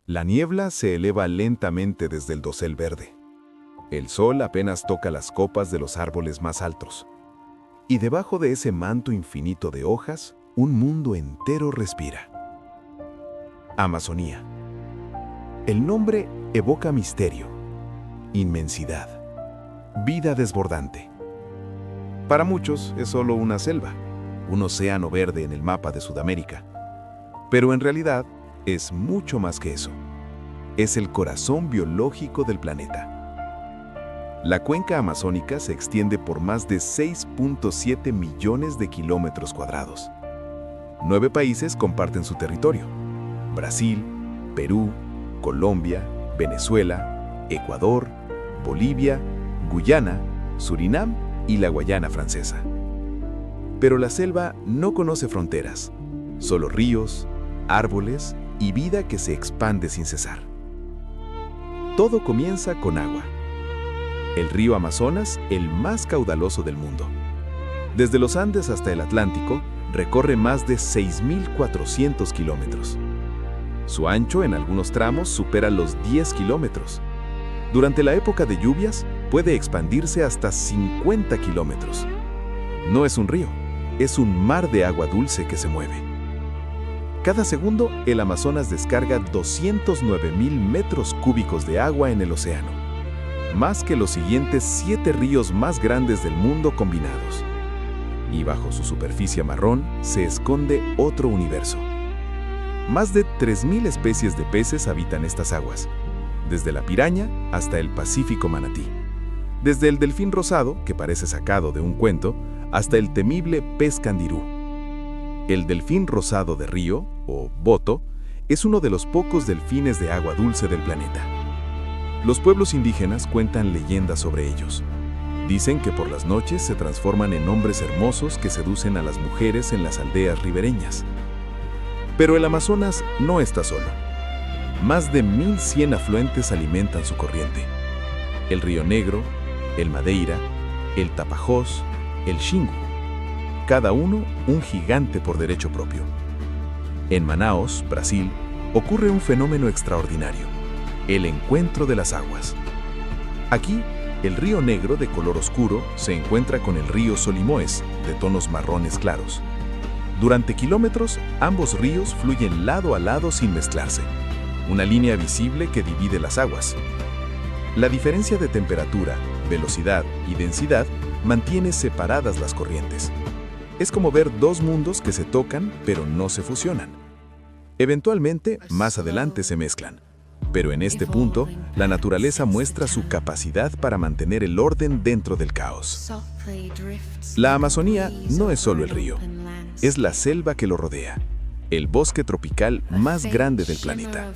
La niebla se eleva lentamente desde el dosel verde. El sol apenas toca las copas de los árboles más altos. Y debajo de ese manto infinito de hojas, un mundo entero respira. Amazonía. El nombre evoca misterio, inmensidad, vida desbordante. Para muchos es solo una selva, un océano verde en el mapa de Sudamérica. Pero en realidad es mucho más que eso. Es el corazón biológico del planeta. La cuenca amazónica se extiende por más de 6.7 millones de kilómetros cuadrados. 9 países comparten su territorio: Brasil, Perú, Colombia, Venezuela, Ecuador, Bolivia, Guyana, Surinam y la Guayana Francesa. Pero la selva no conoce fronteras, solo ríos, árboles y vida que se expande sin cesar. Todo comienza con agua. El río Amazonas, el más caudaloso del mundo. Desde los Andes hasta el Atlántico, recorre más de 6.400 kilómetros. Su ancho en algunos tramos supera los 10 kilómetros. Durante la época de lluvias, puede expandirse hasta 50 kilómetros. No es un río, es un mar de agua dulce que se mueve. Cada segundo, el Amazonas descarga 209.000 metros cúbicos de agua en el océano, más que los siguientes 7 ríos más grandes del mundo combinados. Y bajo su superficie marrón se esconde otro universo. Más de 3.000 especies de peces habitan estas aguas, desde la piraña hasta el Pacífico manatí. Desde el delfín rosado, que parece sacado de un cuento, hasta el temible pez candirú. El delfín rosado de río, o boto, es uno de los pocos delfines de agua dulce del planeta. Los pueblos indígenas cuentan leyendas sobre ellos. Dicen que por las noches se transforman en hombres hermosos que seducen a las mujeres en las aldeas ribereñas. Pero el Amazonas no está solo. Más de 1.100 afluentes alimentan su corriente. El Río Negro, el Madeira, el Tapajós, el Xingu. Cada uno un gigante por derecho propio. En Manaos, Brasil, ocurre un fenómeno extraordinario: el encuentro de las aguas. Aquí, el Río Negro, de color oscuro, se encuentra con el río Solimoes, de tonos marrones claros. Durante kilómetros, ambos ríos fluyen lado a lado sin mezclarse, una línea visible que divide las aguas. La diferencia de temperatura, velocidad y densidad mantiene separadas las corrientes. Es como ver dos mundos que se tocan pero no se fusionan. Eventualmente, más adelante se mezclan. Pero en este punto, la naturaleza muestra su capacidad para mantener el orden dentro del caos. La Amazonía no es solo el río, es la selva que lo rodea, el bosque tropical más grande del planeta.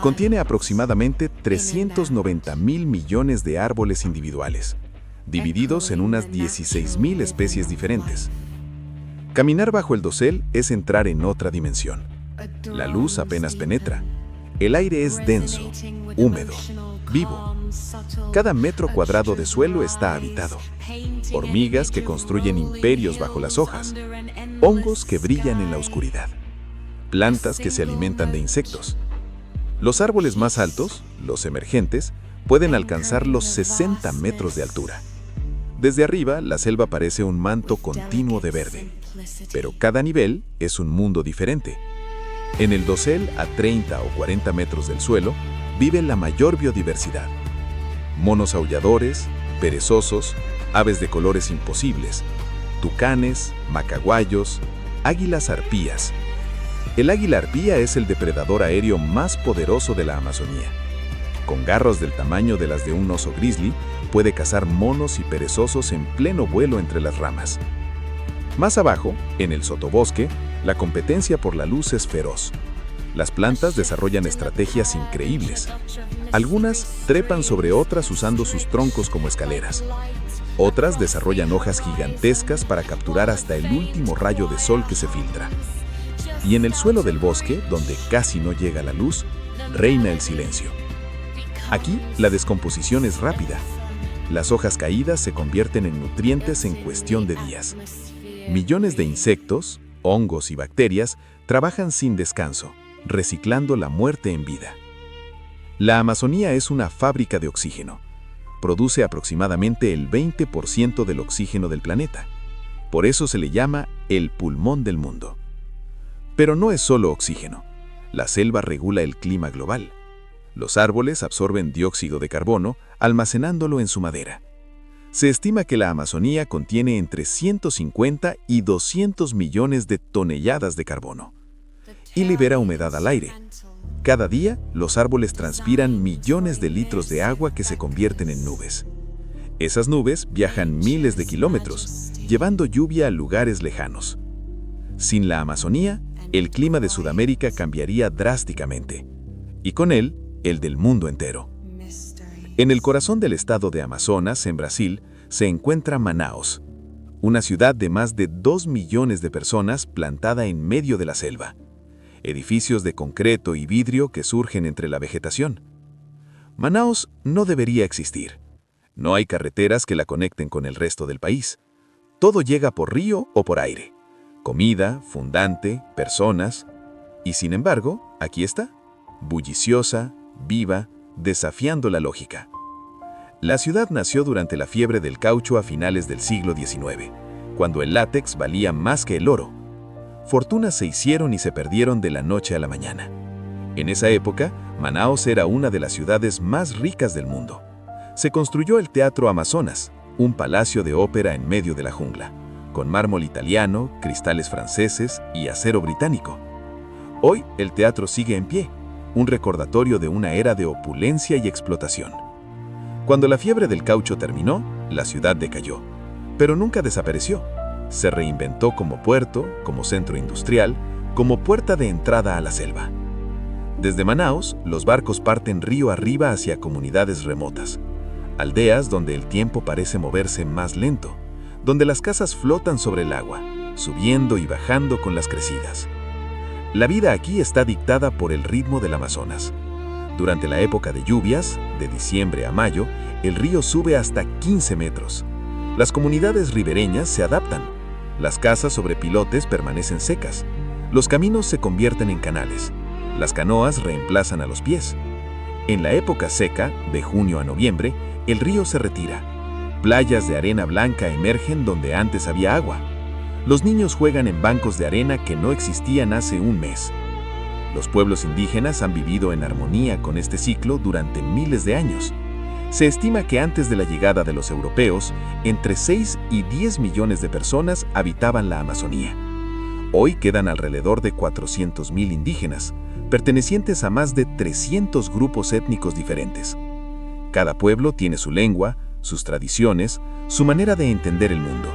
Contiene aproximadamente 390.000 millones de árboles individuales, divididos en unas 16.000 especies diferentes. Caminar bajo el dosel es entrar en otra dimensión. La luz apenas penetra. El aire es denso, húmedo, vivo. Cada metro cuadrado de suelo está habitado. Hormigas que construyen imperios bajo las hojas. Hongos que brillan en la oscuridad. Plantas que se alimentan de insectos. Los árboles más altos, los emergentes, pueden alcanzar los 60 metros de altura. Desde arriba, la selva parece un manto continuo de verde. Pero cada nivel es un mundo diferente. En el dosel, a 30 o 40 metros del suelo, vive la mayor biodiversidad. Monos aulladores, perezosos, aves de colores imposibles, tucanes, macaguayos, águilas arpías. El águila arpía es el depredador aéreo más poderoso de la Amazonía. Con garras del tamaño de las de un oso grizzly, puede cazar monos y perezosos en pleno vuelo entre las ramas. Más abajo, en el sotobosque, la competencia por la luz es feroz. Las plantas desarrollan estrategias increíbles. Algunas trepan sobre otras usando sus troncos como escaleras. Otras desarrollan hojas gigantescas para capturar hasta el último rayo de sol que se filtra. Y en el suelo del bosque, donde casi no llega la luz, reina el silencio. Aquí, la descomposición es rápida. Las hojas caídas se convierten en nutrientes en cuestión de días. Millones de insectos, hongos y bacterias trabajan sin descanso, reciclando la muerte en vida. La Amazonía es una fábrica de oxígeno. Produce aproximadamente el 20% del oxígeno del planeta. Por eso se le llama el pulmón del mundo. Pero no es solo oxígeno. La selva regula el clima global. Los árboles absorben dióxido de carbono, almacenándolo en su madera. Se estima que la Amazonía contiene entre 150 y 200 millones de toneladas de carbono y libera humedad al aire. Cada día, los árboles transpiran millones de litros de agua que se convierten en nubes. Esas nubes viajan miles de kilómetros, llevando lluvia a lugares lejanos. Sin la Amazonía, el clima de Sudamérica cambiaría drásticamente, y con él, el del mundo entero. En el corazón del estado de Amazonas, en Brasil, se encuentra Manaos, una ciudad de más de 2 millones de personas plantada en medio de la selva. Edificios de concreto y vidrio que surgen entre la vegetación. Manaos no debería existir. No hay carreteras que la conecten con el resto del país. Todo llega por río o por aire. Comida, fundante, personas. Y sin embargo, aquí está, bulliciosa, viva, desafiando la lógica. La ciudad nació durante la fiebre del caucho a finales del siglo XIX, cuando el látex valía más que el oro. Fortunas se hicieron y se perdieron de la noche a la mañana. En esa época, Manaos era una de las ciudades más ricas del mundo. Se construyó el Teatro Amazonas, un palacio de ópera en medio de la jungla, con mármol italiano, cristales franceses y acero británico. Hoy el teatro sigue en pie, un recordatorio de una era de opulencia y explotación. Cuando la fiebre del caucho terminó, la ciudad decayó, pero nunca desapareció. Se reinventó como puerto, como centro industrial, como puerta de entrada a la selva. Desde Manaos, los barcos parten río arriba hacia comunidades remotas, aldeas donde el tiempo parece moverse más lento, donde las casas flotan sobre el agua, subiendo y bajando con las crecidas. La vida aquí está dictada por el ritmo del Amazonas. Durante la época de lluvias, de diciembre a mayo, el río sube hasta 15 metros. Las comunidades ribereñas se adaptan. Las casas sobre pilotes permanecen secas. Los caminos se convierten en canales. Las canoas reemplazan a los pies. En la época seca, de junio a noviembre, el río se retira. Playas de arena blanca emergen donde antes había agua. Los niños juegan en bancos de arena que no existían hace un mes. Los pueblos indígenas han vivido en armonía con este ciclo durante miles de años. Se estima que antes de la llegada de los europeos, entre 6 y 10 millones de personas habitaban la Amazonía. Hoy quedan alrededor de 400.000 indígenas, pertenecientes a más de 300 grupos étnicos diferentes. Cada pueblo tiene su lengua, sus tradiciones, su manera de entender el mundo.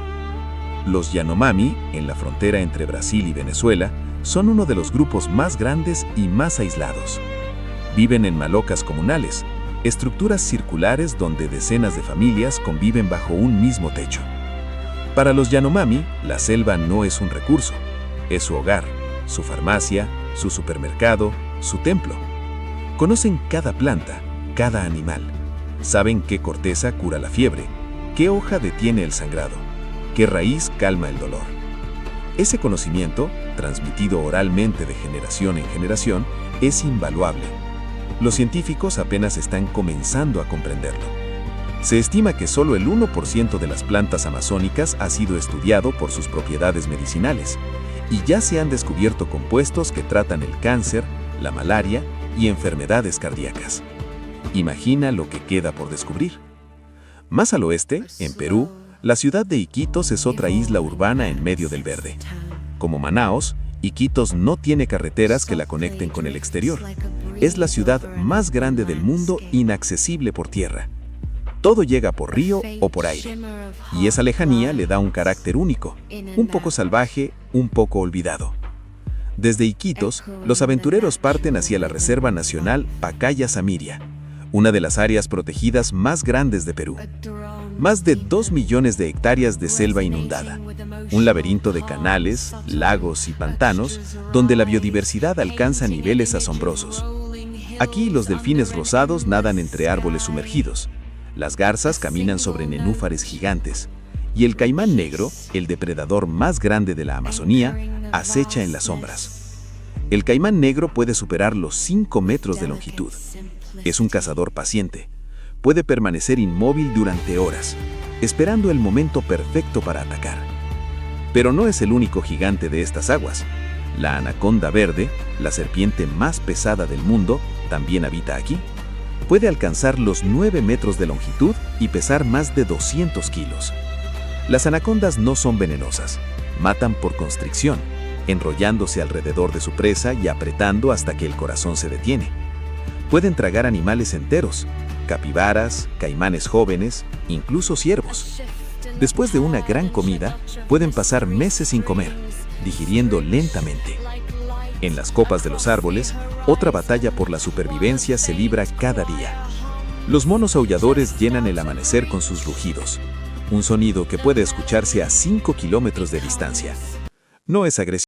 Los Yanomami, en la frontera entre Brasil y Venezuela, son uno de los grupos más grandes y más aislados. Viven en malocas comunales, estructuras circulares donde decenas de familias conviven bajo un mismo techo. Para los Yanomami, la selva no es un recurso, es su hogar, su farmacia, su supermercado, su templo. Conocen cada planta, cada animal. Saben qué corteza cura la fiebre, qué hoja detiene el sangrado, qué raíz calma el dolor. Ese conocimiento, transmitido oralmente de generación en generación, es invaluable. Los científicos apenas están comenzando a comprenderlo. Se estima que solo el 1% de las plantas amazónicas ha sido estudiado por sus propiedades medicinales, y ya se han descubierto compuestos que tratan el cáncer, la malaria y enfermedades cardíacas. Imagina lo que queda por descubrir. Más al oeste, en Perú, la ciudad de Iquitos es otra isla urbana en medio del verde. Como Manaos, Iquitos no tiene carreteras que la conecten con el exterior. Es la ciudad más grande del mundo inaccesible por tierra. Todo llega por río o por aire. Y esa lejanía le da un carácter único, un poco salvaje, un poco olvidado. Desde Iquitos, los aventureros parten hacia la Reserva Nacional Pacaya-Samiria, una de las áreas protegidas más grandes de Perú. Más de 2 millones de hectáreas de selva inundada, un laberinto de canales, lagos y pantanos donde la biodiversidad alcanza niveles asombrosos. Aquí los delfines rosados nadan entre árboles sumergidos, las garzas caminan sobre nenúfares gigantes y el caimán negro, el depredador más grande de la Amazonía, acecha en las sombras. El caimán negro puede superar los 5 metros de longitud. Es un cazador paciente. Puede permanecer inmóvil durante horas, esperando el momento perfecto para atacar. Pero no es el único gigante de estas aguas. La anaconda verde, la serpiente más pesada del mundo, también habita aquí. Puede alcanzar los 9 metros de longitud y pesar más de 200 kilos. Las anacondas no son venenosas. Matan por constricción, enrollándose alrededor de su presa y apretando hasta que el corazón se detiene. Pueden tragar animales enteros, capibaras, caimanes jóvenes, incluso ciervos. Después de una gran comida, pueden pasar meses sin comer, digiriendo lentamente. En las copas de los árboles, otra batalla por la supervivencia se libra cada día. Los monos aulladores llenan el amanecer con sus rugidos, un sonido que puede escucharse a 5 kilómetros de distancia. No es agresivo.